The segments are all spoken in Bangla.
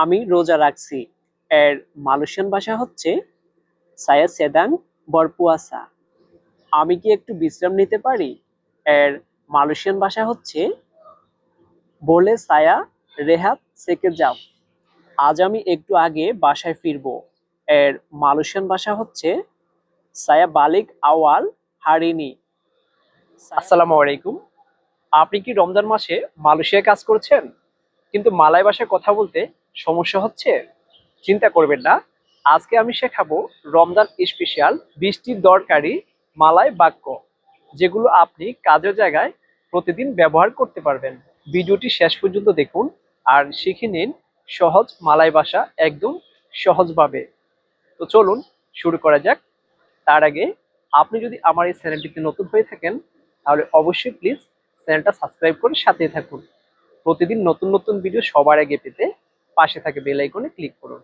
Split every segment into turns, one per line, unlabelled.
আমি রোজা রাখছি এর মালয়েশিয়ান ভাষা হচ্ছে saya sedang berpuasa। আমি কি একটু বিশ্রাম নিতে পারি এর মালয়েশিয়ান ভাষা হচ্ছে বলে saya rehat sekejap। আজ আমি একটু আগে বাসায় ফিরবো এর মালয়েশিয়ান ভাষা হচ্ছে saya balik awal hari ini। আসসালামু আলাইকুম। আপনি কি রমজান মাসে মালয়েশিয়ায় কাজ করছেন কিন্তু মালয় ভাষায় কথা বলতে সমস্যা হচ্ছে? চিন্তা করবেন না, আজকে আমি শেখাবো রমজান স্পেশাল 20টি দরকারি মালয় বাক্য, যেগুলো আপনি কাজের জায়গায় প্রতিদিন ব্যবহার করতে পারবেন। ভিডিওটি শেষ পর্যন্ত দেখুন আর শিখে নিন সহজ মালয় ভাষা একদম সহজভাবে। তো চলুন শুরু করা যাক। তার আগে আপনি যদি আমার এই চ্যানেলটিতে নতুন হয়ে থাকেন তাহলে অবশ্যই প্লিজ চ্যানেলটা সাবস্ক্রাইব করে সাথে থাকুন। প্রতিদিন নতুন নতুন ভিডিও সবার আগে পেতে পাশে থাকে বেল আইকনে ক্লিক করুন।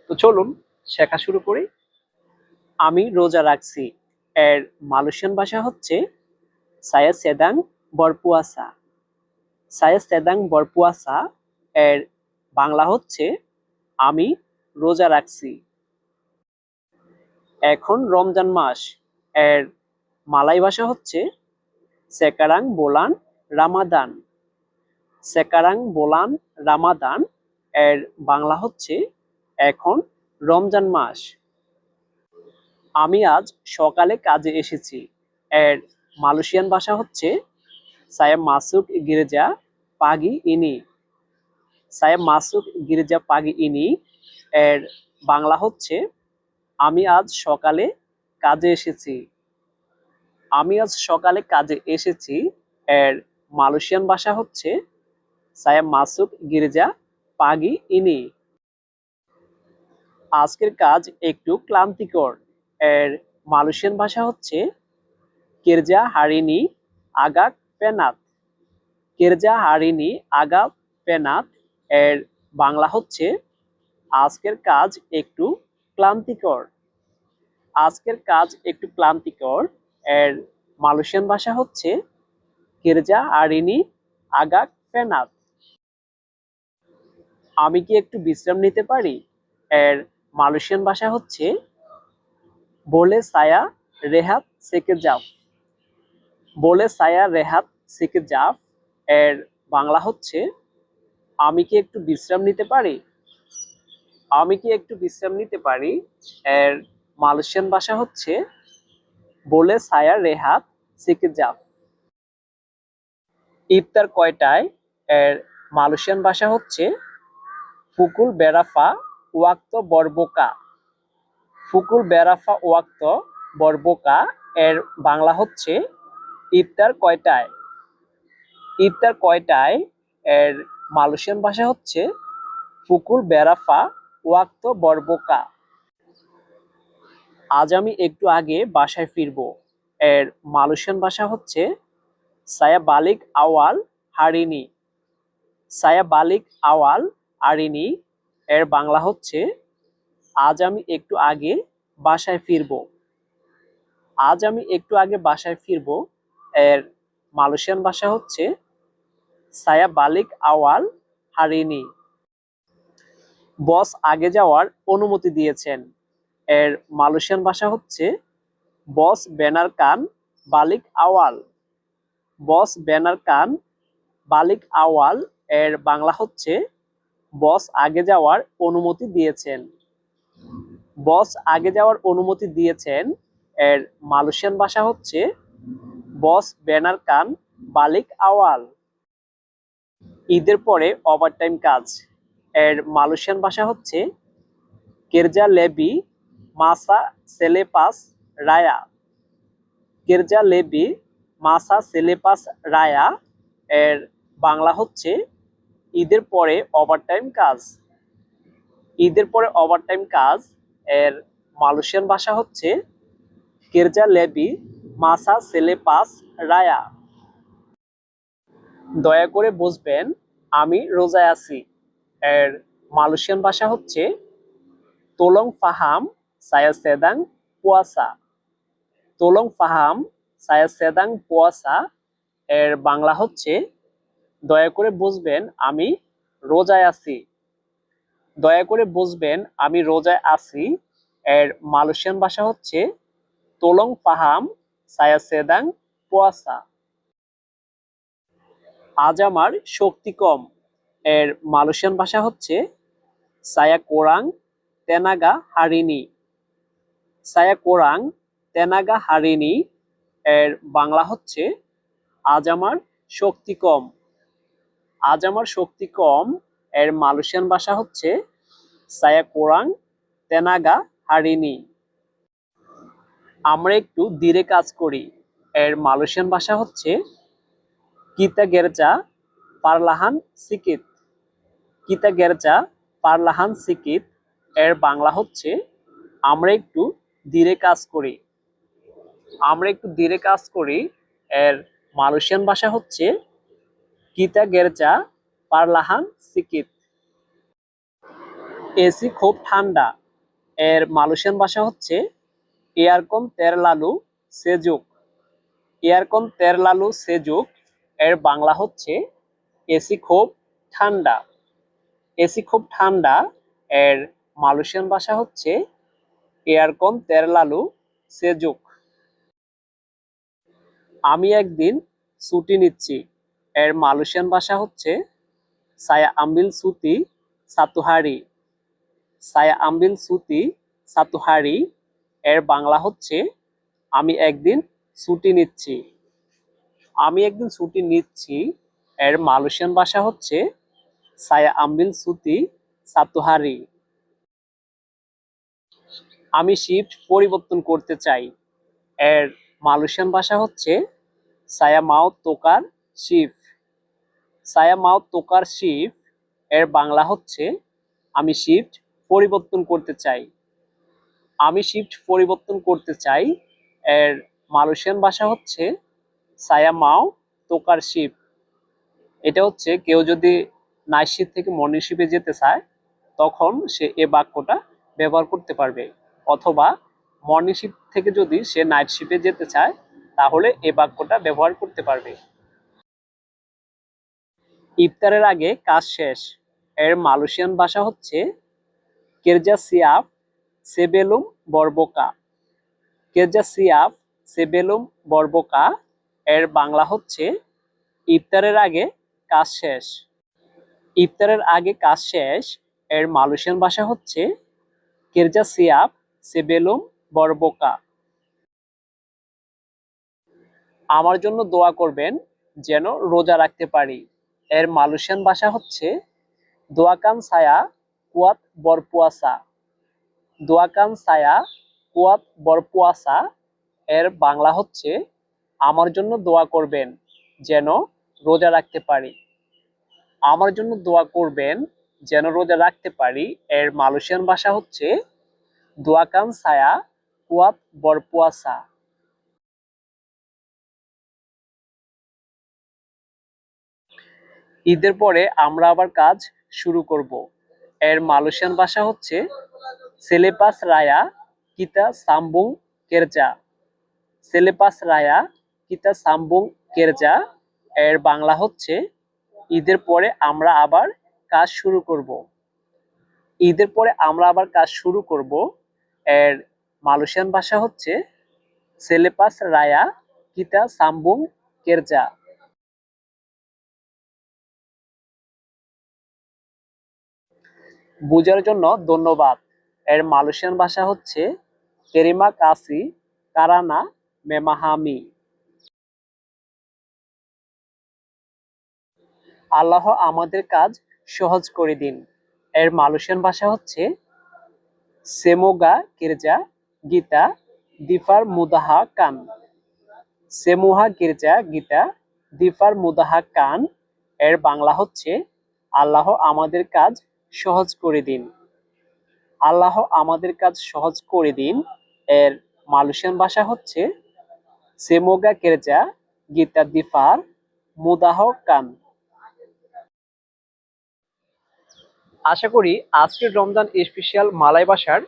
তো চলুন শেখা শুরু করি। আমি রোজা রাখছি এর মালয়েশিয়ান ভাষা হচ্ছে saya sedang berpuasa। saya sedang berpuasa এর বাংলা হচ্ছে আমি রোজা রাখছি। এখন রমজান মাস এর মালয় ভাষা হচ্ছে sekarang bulan Ramadan। sekarang bulan Ramadan এর বাংলা হচ্ছে এখন রমজান মাস। আমি আজ সকালে কাজে এসেছি এর মালয়েশিয়ান ভাষা হচ্ছে saya masuk gereja pagi ini। saya masuk gereja pagi ini এর বাংলা হচ্ছে আমি আজ সকালে কাজে এসেছি। আমি আজ সকালে কাজে এসেছি এর মালয়েশিয়ান ভাষা হচ্ছে saya masuk gereja pagi ini। আজকের কাজ একটু ক্লান্তিকর এর মালয়েশিয়ান ভাষা হচ্ছে kerja hari ini agak penat। kerja hari ini agak penat এর বাংলা হচ্ছে আজকের কাজ একটু ক্লান্তিকর। আজকের কাজ একটু ক্লান্তিকর এর মালয়েশিয়ান ভাষা হচ্ছে kerja hari ini agak penat। আমি কি একটু বিশ্রাম নিতে পারি এর মালয়েশিয়ান ভাষা হচ্ছে বলে saya rehat sekejap। বলে saya rehat sekejap এর বাংলা হচ্ছে আমি কি একটু বিশ্রাম নিতে পারি? আমি কি একটু বিশ্রাম নিতে পারি এর মালয়েশিয়ান ভাষা হচ্ছে বলে saya rehat sekejap। ইফতার কয়টায় এর মালয়েশিয়ান ভাষা হচ্ছে pukul berapa waktu berbuka। pukul berapa waktu berbuka এর বাংলা হচ্ছে ইফতার কয়টায়। ইফতার কয়টায় এর মালয়েশিয়ান ভাষা হচ্ছে pukul berapa waktu berbuka। আজ আমি একটু আগে বাসায় ফিরবো এর মালয়েশিয়ান ভাষা হচ্ছে saya balik awal hari ini। saya balik awal hari ini এর বাংলা হচ্ছে আজ আমি একটু আগে বাসায় ফিরবো। আজ আমি একটু আগে বাসায় ফিরবো এর মালয়েশিয়ান ভাষা হচ্ছে saya balik awal hari ini। বস আগে যাওয়ার অনুমতি দিয়েছেন এর মালয়েশিয়ান ভাষা হচ্ছে বস benarkan balik awal। বস benarkan balik awal এর বাংলা হচ্ছে বস আগে যাওয়ার অনুমতি দিয়েছেন। বস আগে যাওয়ার অনুমতি দিয়েছেন এর মালয়েশিয়ান ভাষা হচ্ছে বস benarkan balik awal। ঈদের পরে ওভারটাইম কাজ এর মালয়েশিয়ান ভাষা হচ্ছে kerja lebih masa selepas raya। kerja lebih masa selepas raya এর বাংলা হচ্ছে ঈদের পরে ওভারটাইম কাজ। ঈদের পরে ওভারটাইম কাজ এর মালয়েশিয়ান ভাষা হচ্ছে kerja lebih masa selepas raya। দয়া করে বুঝবেন আমি রোজায় আছি এর মালয়েশিয়ান ভাষা হচ্ছে tolong paham saya sedang puasa। tolong paham saya sedang puasa এর বাংলা হচ্ছে দয়া করে বুঝবেন আমি রোজায় আছি। দয়া করে বুঝবেন আমি রোজায় আছি এর মালয়েশিয়ান ভাষা হচ্ছে তোলং পাহাম সায়া সেদাং পোয়াসা। আজ আমার শক্তি কম এর মালয়েশিয়ান ভাষা হচ্ছে সায়া কোরাং তেনাগা হারিনি। সায়া কোরাং তেনাগা হারিনি এর বাংলা হচ্ছে আজ আমার শক্তি কম। আজ আমার শক্তি কম এর মালয়েশিয়ান ভাষা হচ্ছে সায়া কোরাং তেনাগা হারিনি। আমরা একটু ধীরে কাজ করি এর মালয়েশিয়ান ভাষা হচ্ছে কিতা গেরজা পারলাহান সিকিত। কিতা গেরজা পারলাহান সিকিত এর বাংলা হচ্ছে আমরা একটু ধীরে কাজ করি। আমরা একটু ধীরে কাজ করি এর মালয়েশিয়ান ভাষা হচ্ছে কিতা গেরজা পারলাহান সিকিত। এসি খুব ঠান্ডা এর মালয়েশিয়ান ভাষা হচ্ছে এয়ারকন তেরলালু সেজুক। এয়ারকন তেরলালু সেজুক এর বাংলা হচ্ছে এসি খুব ঠান্ডা। এসি খুব ঠান্ডা এর মালয়েশিয়ান ভাষা হচ্ছে এয়ারকন তেরলালু সেজুক। আমি একদিন ছুটি নিচ্ছি এর মালয়েশিয়ান ভাষা হচ্ছে সায়া আম্বিল সুতি সাতুহারি। সায়া আম্বিল সুতি সাতুহারি এর বাংলা হচ্ছে আমি একদিন ছুটি নিচ্ছি। আমি একদিন ছুটি নিচ্ছি এর মালয়েশিয়ান ভাষা হচ্ছে সায়া আম্বিল সুতি সাতুহারি। আমি শিফট পরিবর্তন করতে চাই এর মালয়েশিয়ান ভাষা হচ্ছে সায়া মাও তোকার শিফট। সায়া মাও তোকার শিফট এর বাংলা হচ্ছে আমি শিফট পরিবর্তন করতে চাই। আমি শিফট পরিবর্তন করতে চাই এর মালয়েশিয়ান ভাষা হচ্ছে সায়া মাও তোকার শিফট। এটা হচ্ছে কেউ যদি নাইট শিফট থেকে মর্নিং শিফটে যেতে চায় তখন সে এ বাক্যটা ব্যবহার করতে পারবে, অথবা মর্নিং শিফট থেকে যদি সে নাইট শিফটে যেতে চায় তাহলে এ বাক্যটা ব্যবহার করতে পারবে। ইফতারের আগে কাজ শেষ এর মালয়েশিয়ান ভাষা হচ্ছে কেরজা সিয়াফ সেবেলুম বরবোকা। কেরজা সিয়াফ সেবেলুম বরবোকা এর বাংলা হচ্ছে ইফতারের আগে কাজ শেষ। ইফতারের আগে কাজ শেষ এর মালয়েশিয়ান ভাষা হচ্ছে কেরজা সিয়াফ সেবেলুম বরবোকা। আমার জন্য দোয়া করবেন যেন রোজা রাখতে পারি এর মালয়েশিয়ান ভাষা হচ্ছে দোয়াকান সায়া কুয়াত বরপুয়াসা। দোয়াকান সায়া কুয়াত বরপুয়াসা এর বাংলা হচ্ছে আমার জন্য দোয়া করবেন যেন রোজা রাখতে পারি। আমার জন্য দোয়া করবেন যেন রোজা রাখতে পারি এর মালয়েশিয়ান ভাষা হচ্ছে দোয়াকান সায়া কুয়াত বরপুয়াসা। ঈদের পরে আমরা আবার কাজ শুরু করব এর মালয়েশিয়ান ভাষা হচ্ছে সেলেপাস রায়া কিতা সাম্বুং কেরজা। সেলেপাস রায়া কিতা সাম্বুং কেরজা এর বাংলা হচ্ছে ঈদের পরে আমরা আবার কাজ শুরু করব। ঈদের পরে আমরা আবার কাজ শুরু করব এর মালয়েশিয়ান ভাষা হচ্ছে সেলেপাস রায়া কিতা সাম্বুং কেরজা। বোঝার জন্য ধন্যবাদ এর মালয়েশিয়ান ভাষা হচ্ছে তেরিমা কাসি কারানা মেমাহামি। আল্লাহ আমাদের কাজ সহজ করে দিন এর মালয়েশিয়ান ভাষা হচ্ছে সেমোগা কিরজা গীতা দিফার মুদাহা কান। সেমুহা গির্জা গীতা দিফার মুদাহা কান এর বাংলা হচ্ছে আল্লাহ আমাদের কাজ সহজ করে দিন। আল্লাহ আমাদের কাজ সহজ করে দিন এর মালয়েশিয়ান ভাষা হচ্ছে সেমোগা কেরজা গীতা দিফার মুদাহ কান। আশা করি আজকের রমজান স্পেশাল মালয় ভাষার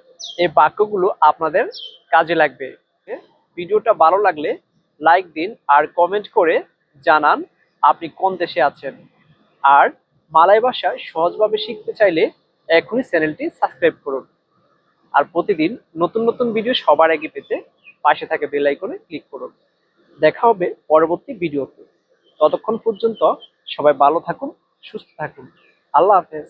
এই বাক্যগুলো আপনাদের কাজে লাগবে। ভিডিওটা ভালো লাগলে লাইক দিন আর কমেন্ট করে জানান আপনি কোন দেশে আছেন। আর মালয় ভাষা সহজভাবে শিখতে চাইলে এখনই চ্যানেলটি সাবস্ক্রাইব করুন। আর প্রতিদিন নতুন নতুন ভিডিও সবার আগে পেতে পাশে থাকা বেল আইকনে ক্লিক করুন। দেখা হবে পরবর্তী ভিডিওতে। ততক্ষণ পর্যন্ত সবাই ভালো থাকুন, সুস্থ থাকুন। আল্লাহ হাফেজ।